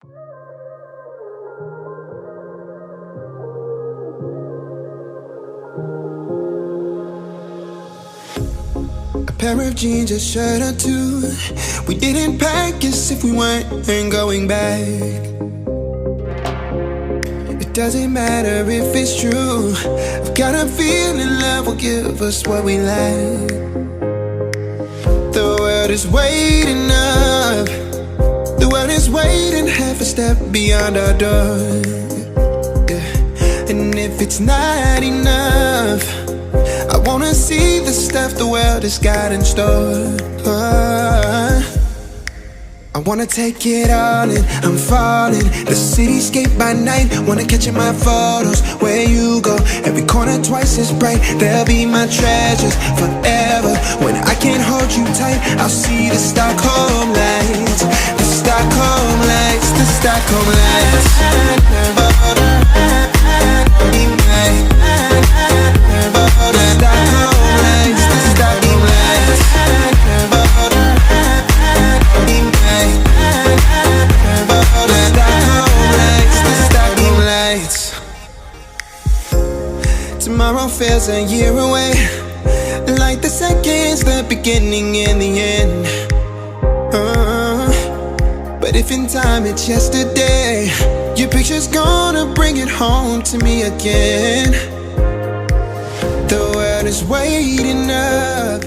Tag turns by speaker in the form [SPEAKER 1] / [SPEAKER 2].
[SPEAKER 1] A pair of jeans, a shirt or two. We didn't pack as if we weren't going back. It doesn't matter if it's true. I've got a feeling love will give us what we lack. The world is waiting up. The world is waiting half a step beyond our door. Yeah. And if it's not enough, I wanna see the stuff the world has got in store. I wanna take it all in, I'm falling. The cityscape by night, wanna catch in my photos. Where you go, every corner twice as bright. They'll be my treasures forever. When I can't hold you tight, I'll see the Stockholm lights. The Stockholm lights, the Stockholm lights. Tomorrow feels a year away, like the seconds, the beginning and the end. But if in time it's yesterday, your picture's gonna bring it home to me again. The world is waiting up.